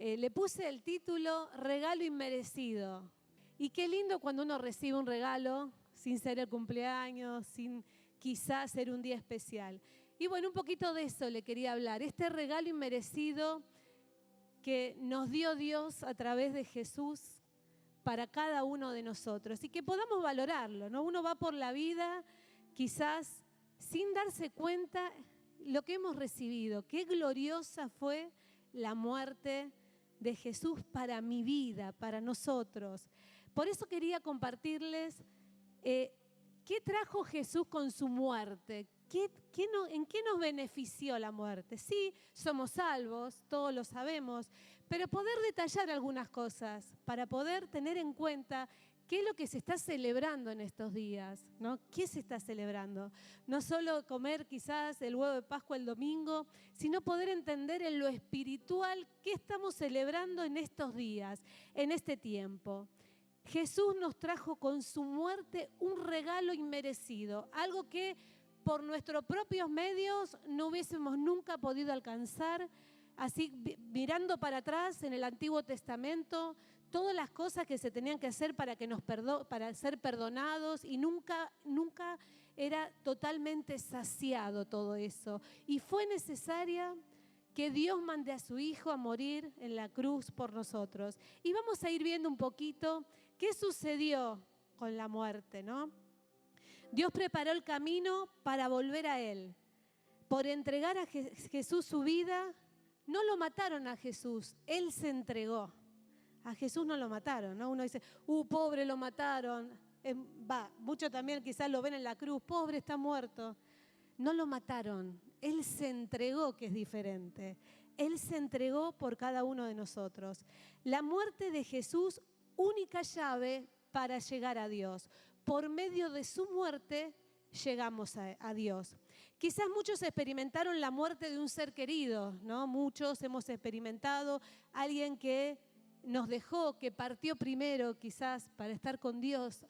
Le puse el título Regalo Inmerecido. Y qué lindo cuando uno recibe un regalo sin ser el cumpleaños, sin quizás ser un día especial. Y bueno, un poquito de eso le quería hablar. Este regalo inmerecido que nos dio Dios a través de Jesús para cada uno de nosotros y que podamos valorarlo, ¿no? Uno va por la vida quizás sin darse cuenta lo que hemos recibido. Qué gloriosa fue la muerte de Jesús para mi vida, para nosotros. Por eso quería compartirles qué trajo Jesús con su muerte. ¿En qué nos benefició la muerte? Sí, somos salvos, todos lo sabemos, pero poder detallar algunas cosas para poder tener en cuenta qué es lo que se está celebrando en estos días, ¿no? ¿Qué se está celebrando? No solo comer quizás el huevo de Pascua el domingo, sino poder entender en lo espiritual qué estamos celebrando en estos días, en este tiempo. Jesús nos trajo con su muerte un regalo inmerecido, algo que por nuestros propios medios no hubiésemos nunca podido alcanzar. Así, mirando para atrás en el Antiguo Testamento, todas las cosas que se tenían que hacer para ser perdonados, y nunca era totalmente saciado todo eso. Y fue necesaria que Dios mande a su Hijo a morir en la cruz por nosotros. Y vamos a ir viendo un poquito qué sucedió con la muerte, ¿no? Dios preparó el camino para volver a Él. Por entregar a Jesús su vida, no lo mataron a Jesús, Él se entregó. A Jesús no lo mataron, ¿no? Uno dice, pobre, lo mataron. Muchos también quizás lo ven en la cruz, pobre, está muerto. No lo mataron, Él se entregó, que es diferente. Él se entregó por cada uno de nosotros. La muerte de Jesús, única llave para llegar a Dios. Por medio de su muerte llegamos a Dios. Quizás muchos experimentaron la muerte de un ser querido, ¿no? Muchos hemos experimentado alguien que nos dejó, que partió primero quizás para estar con Dios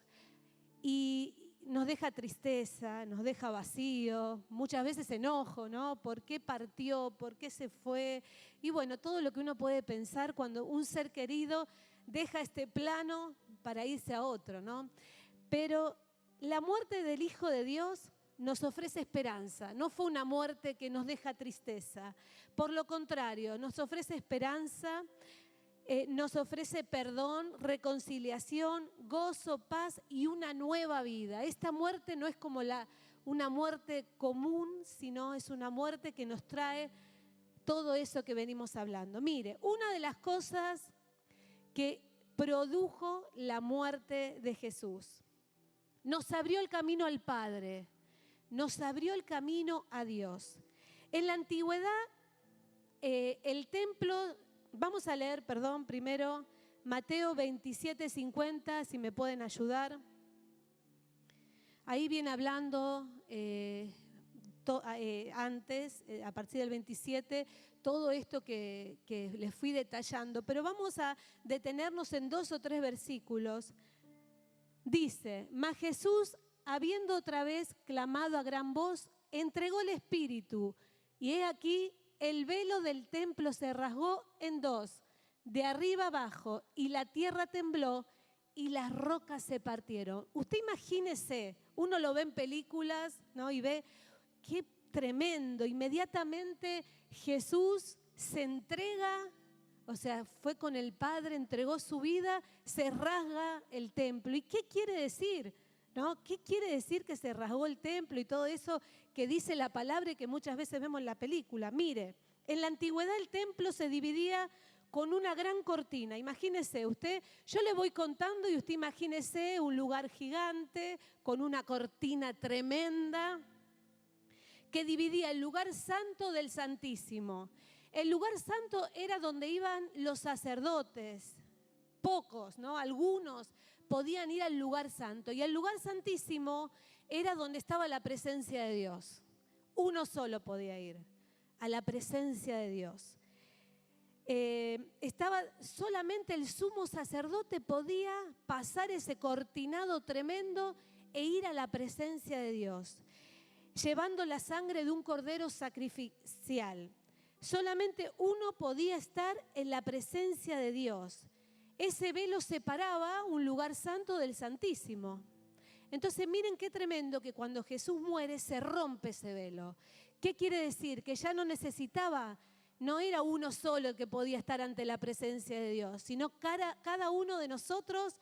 y nos deja tristeza, nos deja vacío, muchas veces enojo, ¿no? ¿Por qué partió? ¿Por qué se fue? Y bueno, todo lo que uno puede pensar cuando un ser querido deja este plano para irse a otro, ¿no? Pero la muerte del Hijo de Dios nos ofrece esperanza. No fue una muerte que nos deja tristeza. Por lo contrario, nos ofrece esperanza, nos ofrece perdón, reconciliación, gozo, paz y una nueva vida. Esta muerte no es como una muerte común, sino es una muerte que nos trae todo eso que venimos hablando. Mire, una de las cosas que produjo la muerte de Jesús, nos abrió el camino al Padre, nos abrió el camino a Dios. En la antigüedad, el templo, vamos a leer, primero Mateo 27:50, si me pueden ayudar. Ahí viene hablando antes, a partir del 27, todo esto que les fui detallando, pero vamos a detenernos en 2 o 3 versículos. Dice, mas Jesús, habiendo otra vez clamado a gran voz, entregó el Espíritu. Y he aquí, el velo del templo se rasgó en 2, de arriba abajo, y la tierra tembló, y las rocas se partieron. Usted imagínese, uno lo ve en películas, ¿no? Y ve, qué tremendo. Inmediatamente Jesús se entrega. O sea, fue con el Padre, entregó su vida, se rasga el templo. ¿Y qué quiere decir? ¿No? ¿Qué quiere decir que se rasgó el templo y todo eso que dice la palabra y que muchas veces vemos en la película? Mire, en la antigüedad el templo se dividía con una gran cortina. Imagínese usted, yo le voy contando y usted imagínese un lugar gigante con una cortina tremenda que dividía el lugar santo del santísimo. El lugar santo era donde iban los sacerdotes, pocos, ¿no? Algunos podían ir al lugar santo. Y el lugar santísimo era donde estaba la presencia de Dios. Uno solo podía ir a la presencia de Dios. Estaba solamente el sumo sacerdote podía pasar ese cortinado tremendo e ir a la presencia de Dios, llevando la sangre de un cordero sacrificial. Solamente uno podía estar en la presencia de Dios. Ese velo separaba un lugar santo del Santísimo. Entonces miren qué tremendo que cuando Jesús muere se rompe ese velo. ¿Qué quiere decir? Que ya no necesitaba, no era uno solo el que podía estar ante la presencia de Dios, sino cada uno de nosotros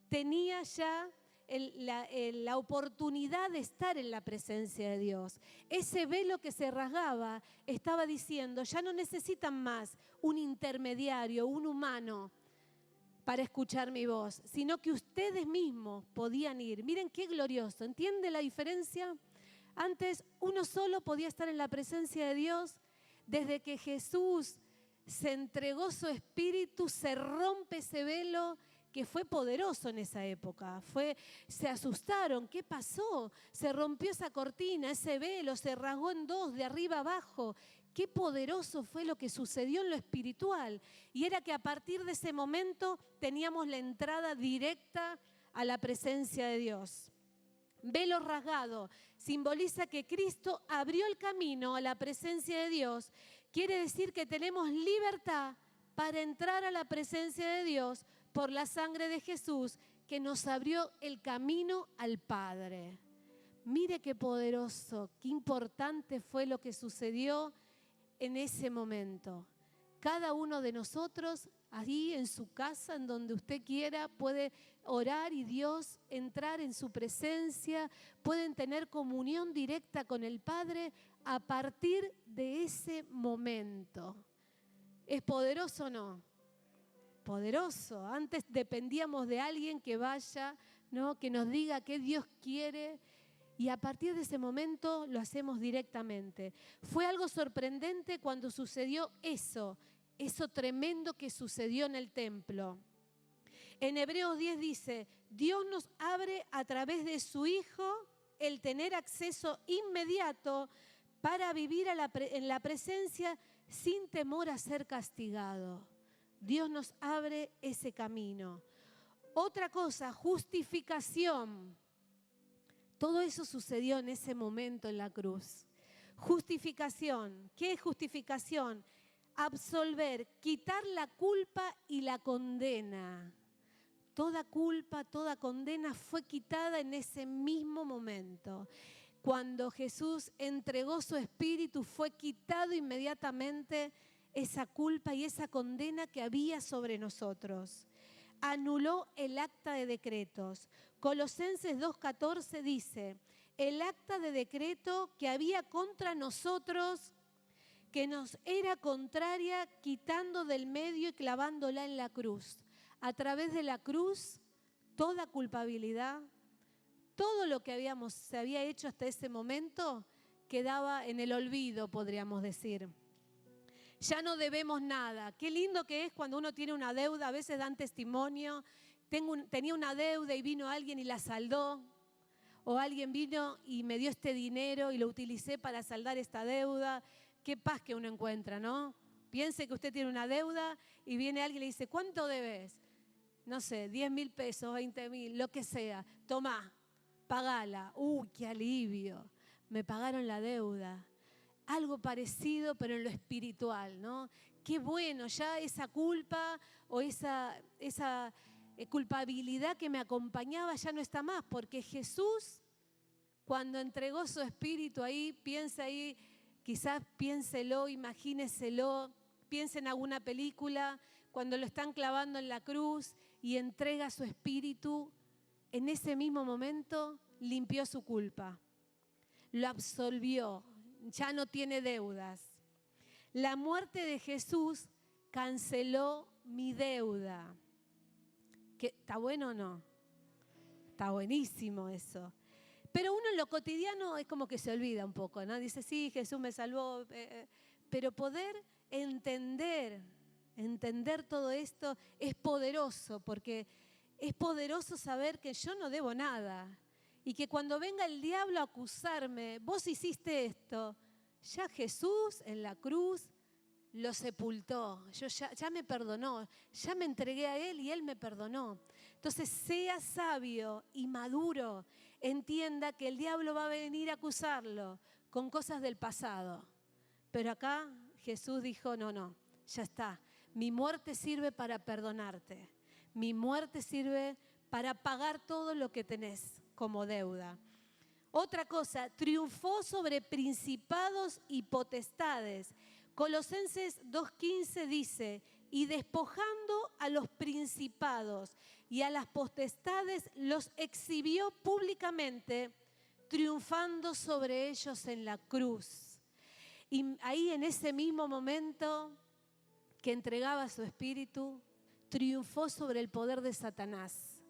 tenía ya la oportunidad de estar en la presencia de Dios. Ese velo que se rasgaba estaba diciendo, ya no necesitan más un intermediario, un humano, para escuchar mi voz, sino que ustedes mismos podían ir. Miren qué glorioso, ¿entiende la diferencia? Antes uno solo podía estar en la presencia de Dios. Desde que Jesús se entregó su espíritu, se rompe ese velo que fue poderoso en esa época. Se asustaron, ¿qué pasó? Se rompió esa cortina, ese velo, se rasgó en dos, de arriba abajo. Qué poderoso fue lo que sucedió en lo espiritual. Y era que a partir de ese momento teníamos la entrada directa a la presencia de Dios. Velo rasgado simboliza que Cristo abrió el camino a la presencia de Dios. Quiere decir que tenemos libertad para entrar a la presencia de Dios por la sangre de Jesús, que nos abrió el camino al Padre. Mire qué poderoso, qué importante fue lo que sucedió en ese momento. Cada uno de nosotros, ahí en su casa, en donde usted quiera, puede orar y Dios entrar en su presencia, pueden tener comunión directa con el Padre a partir de ese momento. ¿Es poderoso o no? Poderoso. Antes dependíamos de alguien que vaya, ¿no?, que nos diga qué Dios quiere. Y a partir de ese momento lo hacemos directamente. Fue algo sorprendente cuando sucedió eso tremendo que sucedió en el templo. En Hebreos 10 dice, Dios nos abre a través de su Hijo el tener acceso inmediato para vivir en la presencia sin temor a ser castigado. Dios nos abre ese camino. Otra cosa, justificación. Todo eso sucedió en ese momento en la cruz. Justificación. ¿Qué es justificación? Absolver, quitar la culpa y la condena. Toda culpa, toda condena fue quitada en ese mismo momento. Cuando Jesús entregó su espíritu, fue quitado inmediatamente esa culpa y esa condena que había sobre nosotros. Anuló el acta de decretos. Colosenses 2:14 dice, el acta de decreto que había contra nosotros, que nos era contraria, quitando del medio y clavándola en la cruz. A través de la cruz, toda culpabilidad, todo lo que se había hecho hasta ese momento, quedaba en el olvido, podríamos decir. Ya no debemos nada. Qué lindo que es cuando uno tiene una deuda, a veces dan testimonio. Tenía una deuda y vino alguien y la saldó. O alguien vino y me dio este dinero y lo utilicé para saldar esta deuda. Qué paz que uno encuentra, ¿no? Piense que usted tiene una deuda y viene alguien y le dice, ¿cuánto debes? No sé, 10.000 pesos, 20.000, lo que sea. Tomá, pagala. Uy, qué alivio. Me pagaron la deuda. Algo parecido, pero en lo espiritual, ¿no? Qué bueno, ya esa culpa o esa culpabilidad que me acompañaba ya no está más, porque Jesús, cuando entregó su espíritu ahí, piensa ahí, quizás piénselo, imagíneselo, piense en alguna película, cuando lo están clavando en la cruz y entrega su espíritu, en ese mismo momento limpió su culpa, lo absolvió. Ya no tiene deudas. La muerte de Jesús canceló mi deuda. ¿Está bueno o no? Está buenísimo eso. Pero uno en lo cotidiano es como que se olvida un poco, ¿no? Dice, sí, Jesús me salvó. Pero poder entender todo esto es poderoso, porque es poderoso saber que yo no debo nada. Y que cuando venga el diablo a acusarme, vos hiciste esto, ya Jesús en la cruz lo sepultó. Ya me perdonó, ya me entregué a Él y Él me perdonó. Entonces sea sabio y maduro, entienda que el diablo va a venir a acusarlo con cosas del pasado. Pero acá Jesús dijo, no, ya está. Mi muerte sirve para perdonarte. Mi muerte sirve para pagar todo lo que tenés como deuda. Otra cosa, triunfó sobre principados y potestades. Colosenses 2:15 dice, y despojando a los principados y a las potestades, los exhibió públicamente, triunfando sobre ellos en la cruz. Y ahí en ese mismo momento que entregaba su espíritu, triunfó sobre el poder de Satanás.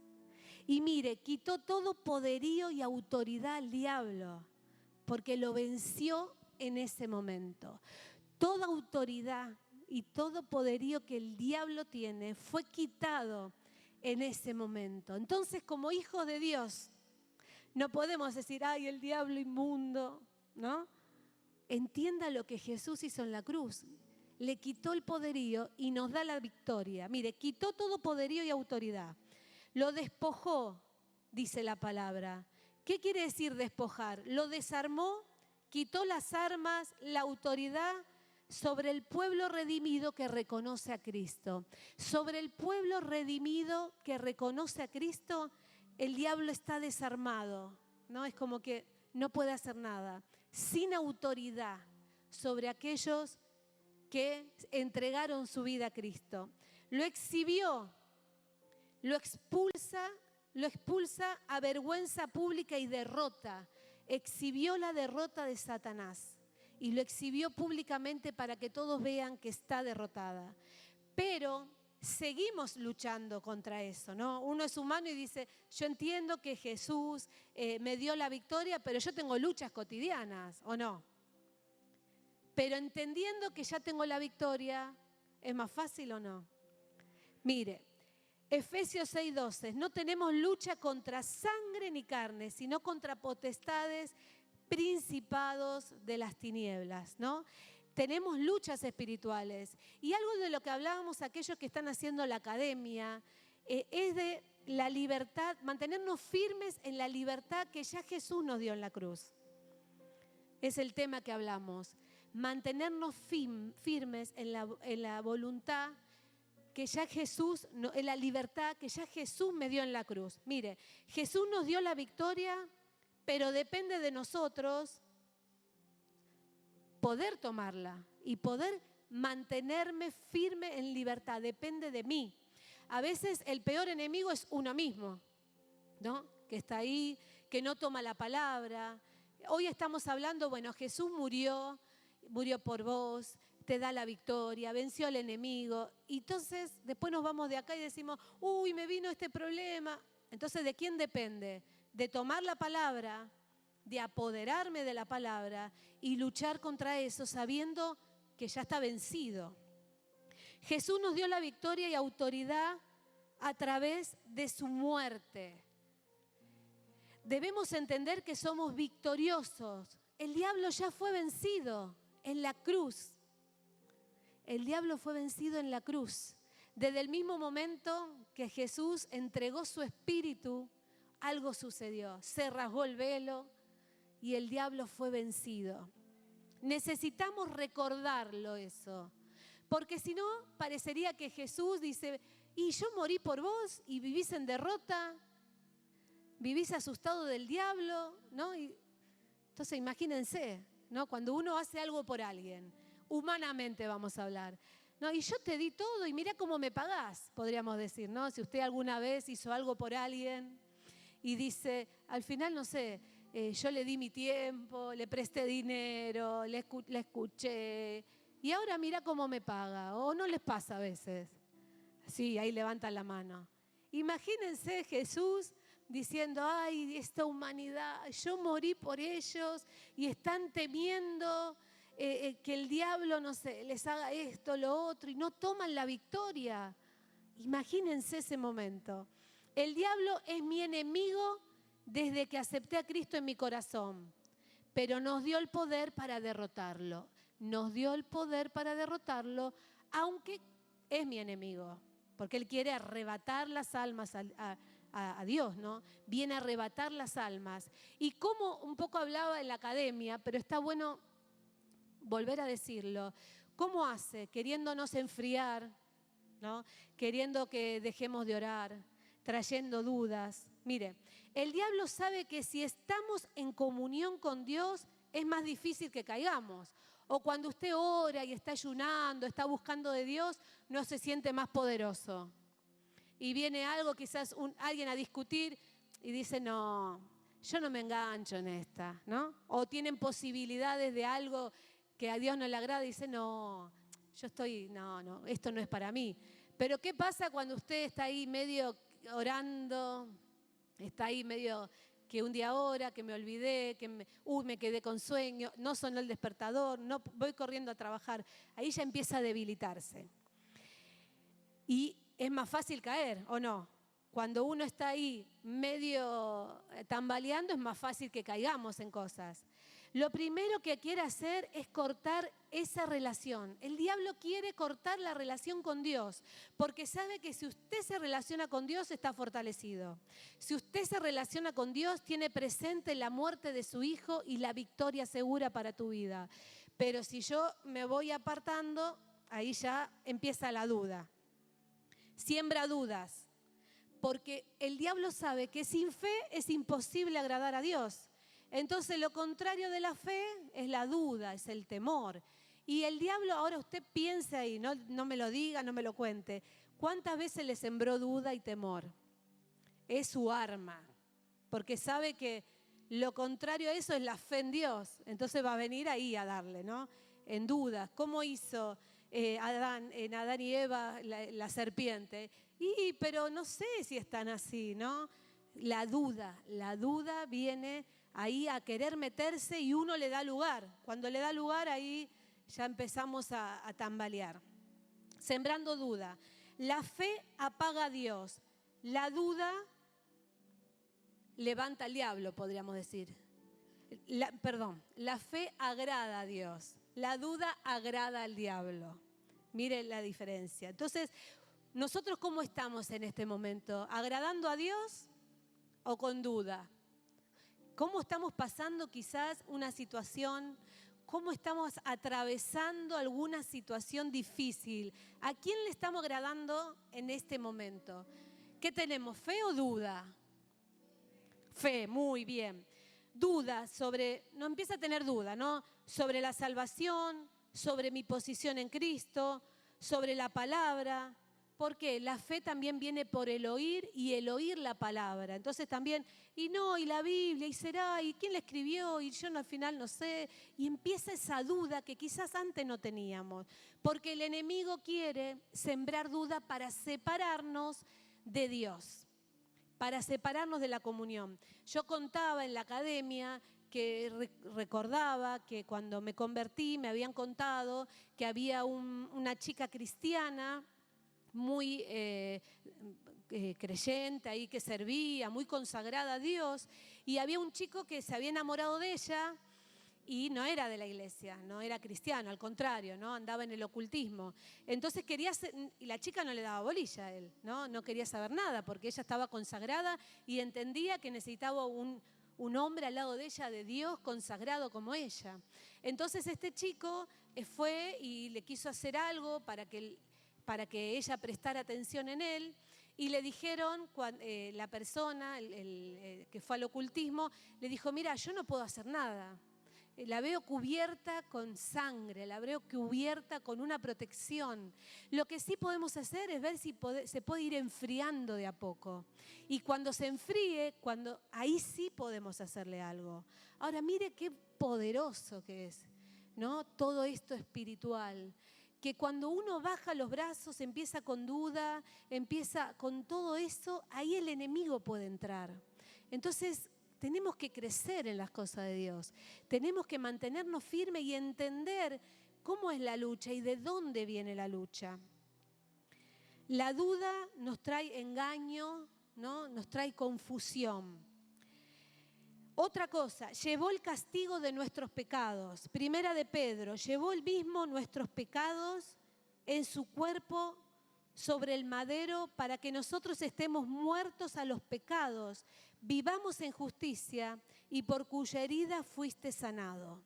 Y mire, quitó todo poderío y autoridad al diablo, porque lo venció en ese momento. Toda autoridad y todo poderío que el diablo tiene fue quitado en ese momento. Entonces, como hijos de Dios, no podemos decir, ay, el diablo inmundo, ¿no? Entienda lo que Jesús hizo en la cruz. Le quitó el poderío y nos da la victoria. Mire, quitó todo poderío y autoridad. Lo despojó, dice la palabra. ¿Qué quiere decir despojar? Lo desarmó, quitó las armas, la autoridad sobre el pueblo redimido que reconoce a Cristo. Sobre el pueblo redimido que reconoce a Cristo, el diablo está desarmado, ¿no? Es como que no puede hacer nada. Sin autoridad sobre aquellos que entregaron su vida a Cristo. Lo exhibió. Lo expulsa a vergüenza pública y derrota. Exhibió la derrota de Satanás y lo exhibió públicamente para que todos vean que está derrotada. Pero seguimos luchando contra eso, ¿no? Uno es humano y dice, yo entiendo que Jesús me dio la victoria, pero yo tengo luchas cotidianas, ¿o no? Pero entendiendo que ya tengo la victoria, ¿es más fácil o no? Mire, Efesios 6:12, no tenemos lucha contra sangre ni carne, sino contra potestades, principados de las tinieblas, ¿no? Tenemos luchas espirituales. Y algo de lo que hablábamos aquellos que están haciendo la academia, es de la libertad, mantenernos firmes en la libertad que ya Jesús nos dio en la cruz. Es el tema que hablamos. Mantenernos firmes en la voluntad que ya Jesús, en la libertad que ya Jesús me dio en la cruz. Mire, Jesús nos dio la victoria, pero depende de nosotros poder tomarla y poder mantenerme firme en libertad. Depende de mí. A veces el peor enemigo es uno mismo, ¿no? Que está ahí, que no toma la palabra. Hoy estamos hablando, bueno, Jesús murió por vos, te da la victoria, venció al enemigo. Y entonces después nos vamos de acá y decimos, uy, me vino este problema. Entonces, ¿de quién depende? De tomar la palabra, de apoderarme de la palabra y luchar contra eso sabiendo que ya está vencido. Jesús nos dio la victoria y autoridad a través de su muerte. Debemos entender que somos victoriosos. El diablo ya fue vencido en la cruz. El diablo fue vencido en la cruz. Desde el mismo momento que Jesús entregó su espíritu, algo sucedió. Se rasgó el velo y el diablo fue vencido. Necesitamos recordarlo eso. Porque si no, parecería que Jesús dice, y yo morí por vos y vivís en derrota, vivís asustado del diablo, ¿no? Entonces imagínense, ¿no? Cuando uno hace algo por alguien, humanamente vamos a hablar, ¿no? Y yo te di todo y mira cómo me pagás, podríamos decir, ¿no? Si usted alguna vez hizo algo por alguien y dice, al final, no sé, yo le di mi tiempo, le presté dinero, le escuché, y ahora mira cómo me paga, o no les pasa a veces. Sí, ahí levantan la mano. Imagínense Jesús diciendo, ay, esta humanidad, yo morí por ellos y están temiendo que el diablo, no sé, les haga esto, lo otro, y no toman la victoria. Imagínense ese momento. El diablo es mi enemigo desde que acepté a Cristo en mi corazón, pero nos dio el poder para derrotarlo. Nos dio el poder para derrotarlo, aunque es mi enemigo, porque él quiere arrebatar las almas a Dios, ¿no? Viene a arrebatar las almas. Y como un poco hablaba en la academia, pero está bueno volver a decirlo, ¿Cómo hace? Queriéndonos enfriar, ¿no? Queriendo que dejemos de orar, trayendo dudas. Mire, el diablo sabe que si estamos en comunión con Dios es más difícil que caigamos. O cuando usted ora y está ayunando, está buscando de Dios, no se siente más poderoso. Y viene algo, quizás alguien a discutir y dice, no, yo no me engancho en esta, ¿no? O tienen posibilidades de algo que a Dios no le agrada y dice, no, no, esto no es para mí. Pero ¿qué pasa cuando usted está ahí medio orando, está ahí medio que un día ora, que me olvidé, que me quedé con sueño, no sonó el despertador, no voy corriendo a trabajar? Ahí ya empieza a debilitarse. Y es más fácil caer, ¿o no? Cuando uno está ahí medio tambaleando es más fácil que caigamos en cosas. Lo primero que quiere hacer es cortar esa relación. El diablo quiere cortar la relación con Dios, porque sabe que si usted se relaciona con Dios está fortalecido. Si usted se relaciona con Dios, tiene presente la muerte de su hijo y la victoria segura para tu vida. Pero si yo me voy apartando, ahí ya empieza la duda. Siembra dudas, porque el diablo sabe que sin fe es imposible agradar a Dios. Entonces lo contrario de la fe es la duda, es el temor. Y el diablo, ahora usted piense ahí, no me lo diga, no me lo cuente, ¿cuántas veces le sembró duda y temor? Es su arma, porque sabe que lo contrario a eso es la fe en Dios. Entonces va a venir ahí a darle, ¿no? En dudas. ¿Cómo hizo en Adán y Eva la serpiente? Pero no sé si están así, ¿no? La duda viene ahí a querer meterse y uno le da lugar. Cuando le da lugar, ahí ya empezamos a tambalear. Sembrando duda. La fe apaga a Dios. La duda levanta al diablo, podríamos decir. La fe agrada a Dios. La duda agrada al diablo. Mire la diferencia. Entonces, ¿nosotros cómo estamos en este momento? ¿Agradando a Dios o con duda? ¿Cómo estamos pasando quizás una situación? ¿Cómo estamos atravesando alguna situación difícil? ¿A quién le estamos agradando en este momento? ¿Qué tenemos? ¿Fe o duda? Fe, muy bien. Duda no empieza a tener duda, ¿no? Sobre la salvación, sobre mi posición en Cristo, sobre la palabra. ¿Por qué? La fe también viene por el oír y el oír la palabra. Entonces también, y la Biblia, y será, y quién la escribió, y yo al final no sé. Y empieza esa duda que quizás antes no teníamos. Porque el enemigo quiere sembrar duda para separarnos de Dios, para separarnos de la comunión. Yo contaba en la academia que recordaba que cuando me convertí me habían contado que había una chica cristiana muy creyente ahí, que servía, muy consagrada a Dios, y había un chico que se había enamorado de ella y no era de la iglesia, no era cristiano, al contrario, ¿no? Andaba en el ocultismo. Entonces y la chica no le daba bolilla a él, no quería saber nada, porque ella estaba consagrada y entendía que necesitaba un hombre al lado de ella, de Dios, consagrado como ella. Entonces este chico fue y le quiso hacer algo para que ella prestara atención en él, y le dijeron, la persona que fue al ocultismo, le dijo, mira, yo no puedo hacer nada. La veo cubierta con sangre, la veo cubierta con una protección. Lo que sí podemos hacer es ver si se puede ir enfriando de a poco. Y cuando se enfríe, ahí sí podemos hacerle algo. Ahora, mire qué poderoso que es, ¿no? Todo esto espiritual. Que cuando uno baja los brazos, empieza con duda, empieza con todo eso, ahí el enemigo puede entrar. Entonces, tenemos que crecer en las cosas de Dios. Tenemos que mantenernos firmes y entender cómo es la lucha y de dónde viene la lucha. La duda nos trae engaño, ¿no? Nos trae confusión. Otra cosa, llevó el castigo de nuestros pecados. Primera de Pedro, llevó él mismo nuestros pecados en su cuerpo sobre el madero para que nosotros estemos muertos a los pecados, vivamos en justicia y por cuya herida fuiste sanado.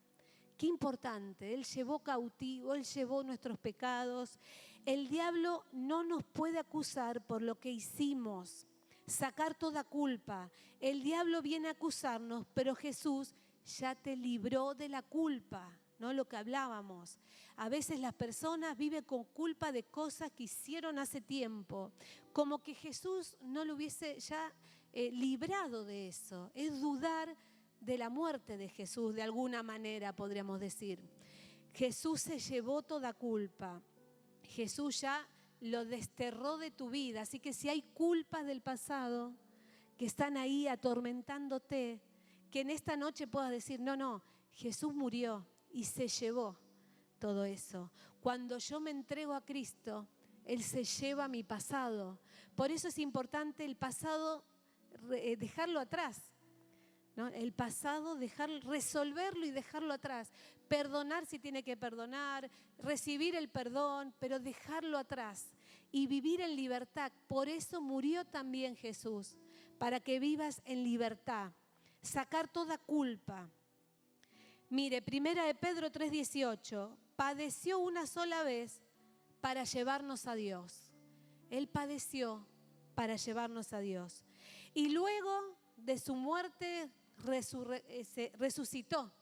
Qué importante, Él llevó cautivo, Él llevó nuestros pecados. El diablo no nos puede acusar por lo que hicimos, sacar toda culpa. El diablo viene a acusarnos, pero Jesús ya te libró de la culpa, ¿no? Lo que hablábamos. A veces las personas viven con culpa de cosas que hicieron hace tiempo, como que Jesús no lo hubiese ya librado de eso. Es dudar de la muerte de Jesús, de alguna manera podríamos decir. Jesús se llevó toda culpa. Jesús ya lo desterró de tu vida. Así que si hay culpas del pasado que están ahí atormentándote, que en esta noche puedas decir, no, Jesús murió y se llevó todo eso. Cuando yo me entrego a Cristo, Él se lleva mi pasado. Por eso es importante el pasado dejarlo atrás, ¿no? El pasado, resolverlo y dejarlo atrás. Perdonar si tiene que perdonar, recibir el perdón, pero dejarlo atrás y vivir en libertad. Por eso murió también Jesús, para que vivas en libertad, sacar toda culpa. Mire, 1 de Pedro 3:18, padeció una sola vez para llevarnos a Dios. Él padeció para llevarnos a Dios. Y luego de su muerte resucitó,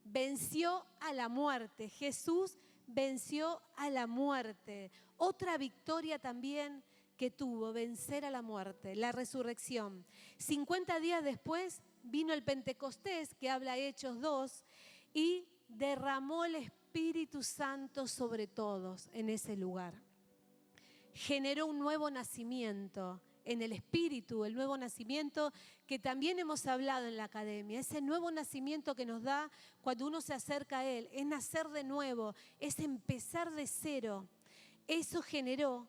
venció a la muerte. Jesús venció a la muerte. Otra victoria también que tuvo, vencer a la muerte, la resurrección. 50 días después vino el Pentecostés, que habla Hechos 2, y derramó el Espíritu Santo sobre todos en ese lugar. Generó un nuevo nacimiento en el Espíritu, el nuevo nacimiento que también hemos hablado en la academia. Ese nuevo nacimiento que nos da cuando uno se acerca a Él, es nacer de nuevo, es empezar de cero. Eso generó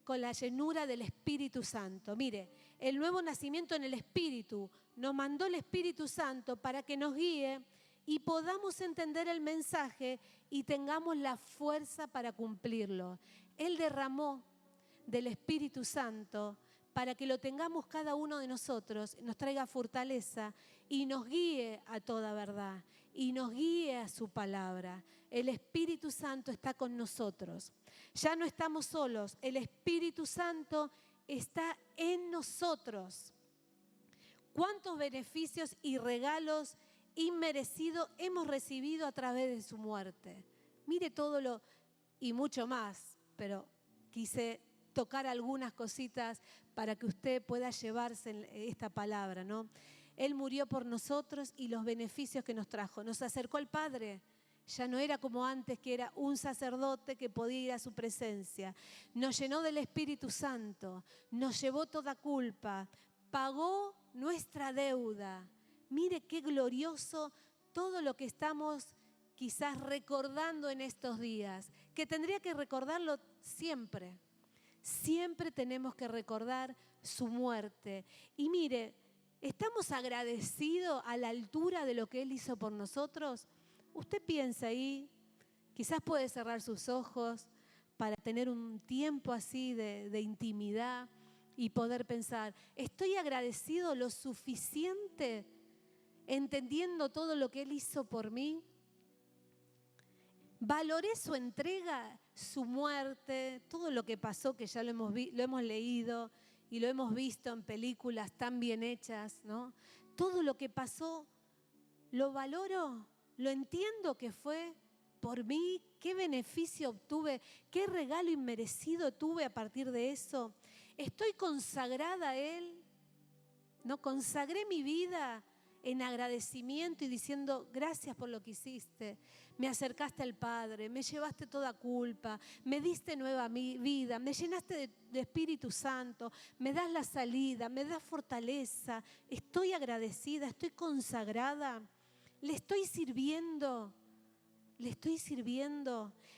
con la llenura del Espíritu Santo. Mire, el nuevo nacimiento en el Espíritu, nos mandó el Espíritu Santo para que nos guíe y podamos entender el mensaje y tengamos la fuerza para cumplirlo. Él derramó del Espíritu Santo para que lo tengamos cada uno de nosotros, nos traiga fortaleza y nos guíe a toda verdad y nos guíe a su palabra. El Espíritu Santo está con nosotros. Ya no estamos solos, el Espíritu Santo está en nosotros. ¿Cuántos beneficios y regalos inmerecidos hemos recibido a través de su muerte? Mire todo lo y mucho más, pero quise tocar algunas cositas para que usted pueda llevarse esta palabra, ¿no? Él murió por nosotros y los beneficios que nos trajo. Nos acercó al Padre. Ya no era como antes, que era un sacerdote que podía ir a su presencia. Nos llenó del Espíritu Santo, nos llevó toda culpa, pagó nuestra deuda. Mire qué glorioso todo lo que estamos quizás recordando en estos días, que tendría que recordarlo siempre. Siempre tenemos que recordar su muerte. Y mire, ¿estamos agradecidos a la altura de lo que Él hizo por nosotros? Usted piensa ahí, quizás puede cerrar sus ojos para tener un tiempo así de intimidad y poder pensar, ¿estoy agradecido lo suficiente entendiendo todo lo que Él hizo por mí? Valoré su entrega, su muerte, todo lo que pasó, que ya lo hemos leído y lo hemos visto en películas tan bien hechas, ¿no? Todo lo que pasó, lo valoro, lo entiendo que fue por mí, qué beneficio obtuve, qué regalo inmerecido tuve a partir de eso. Estoy consagrada a Él, ¿no? Consagré mi vida en agradecimiento y diciendo gracias por lo que hiciste. Me acercaste al Padre, me llevaste toda culpa, me diste nueva vida, me llenaste de Espíritu Santo, me das la salida, me das fortaleza. Estoy agradecida, estoy consagrada, le estoy sirviendo,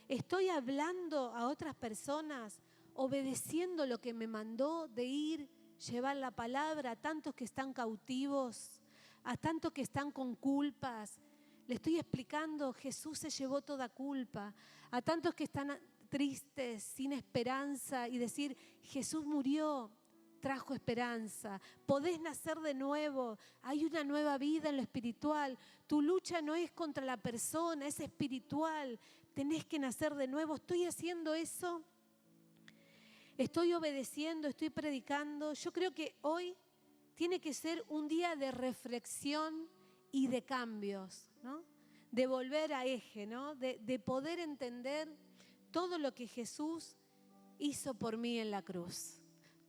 estoy hablando a otras personas, obedeciendo lo que me mandó de ir, llevar la palabra a tantos que están cautivos, a tantos que están con culpas. Le estoy explicando, Jesús se llevó toda culpa. A tantos que están tristes, sin esperanza, y decir, Jesús murió trajo esperanza. Podés nacer de nuevo. Hay una nueva vida en lo espiritual. Tu lucha no es contra la persona, es espiritual. Tenés que nacer de nuevo. ¿Estoy haciendo eso? ¿Estoy obedeciendo? ¿Estoy predicando? Yo creo que hoy tiene que ser un día de reflexión y de cambios, ¿no? De volver a eje, ¿no? De poder entender todo lo que Jesús hizo por mí en la cruz.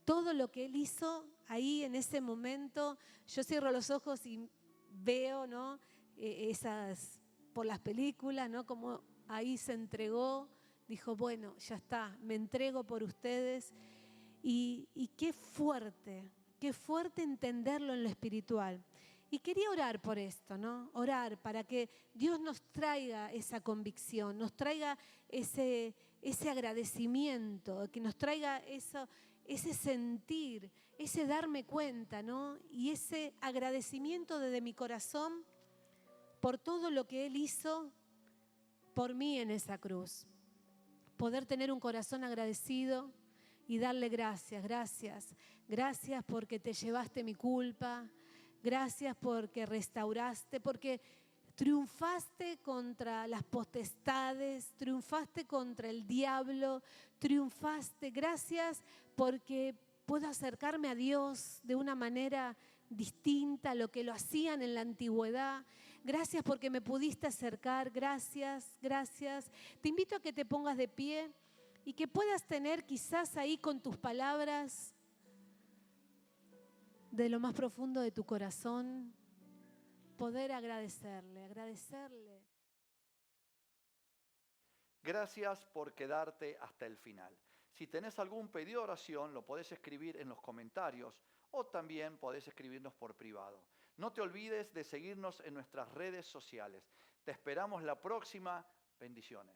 Todo lo que Él hizo ahí en ese momento. Yo cierro los ojos y veo, ¿no? Por las películas, ¿no? Como ahí se entregó. Dijo, bueno, ya está, me entrego por ustedes. Y qué fuerte entenderlo en lo espiritual. Y quería orar por esto, ¿no? Orar para que Dios nos traiga esa convicción, nos traiga ese agradecimiento, que nos traiga ese sentir, ese darme cuenta, ¿no? Y ese agradecimiento desde mi corazón por todo lo que Él hizo por mí en esa cruz. Poder tener un corazón agradecido y darle gracias, gracias. Gracias porque te llevaste mi culpa. Gracias porque restauraste, porque triunfaste contra las potestades, triunfaste contra el diablo, triunfaste. Gracias porque puedo acercarme a Dios de una manera distinta a lo que lo hacían en la antigüedad. Gracias porque me pudiste acercar. Gracias, gracias. Te invito a que te pongas de pie y que puedas tener quizás ahí con tus palabras de lo más profundo de tu corazón, poder agradecerle. Gracias por quedarte hasta el final. Si tenés algún pedido de oración, lo podés escribir en los comentarios o también podés escribirnos por privado. No te olvides de seguirnos en nuestras redes sociales. Te esperamos la próxima. Bendiciones.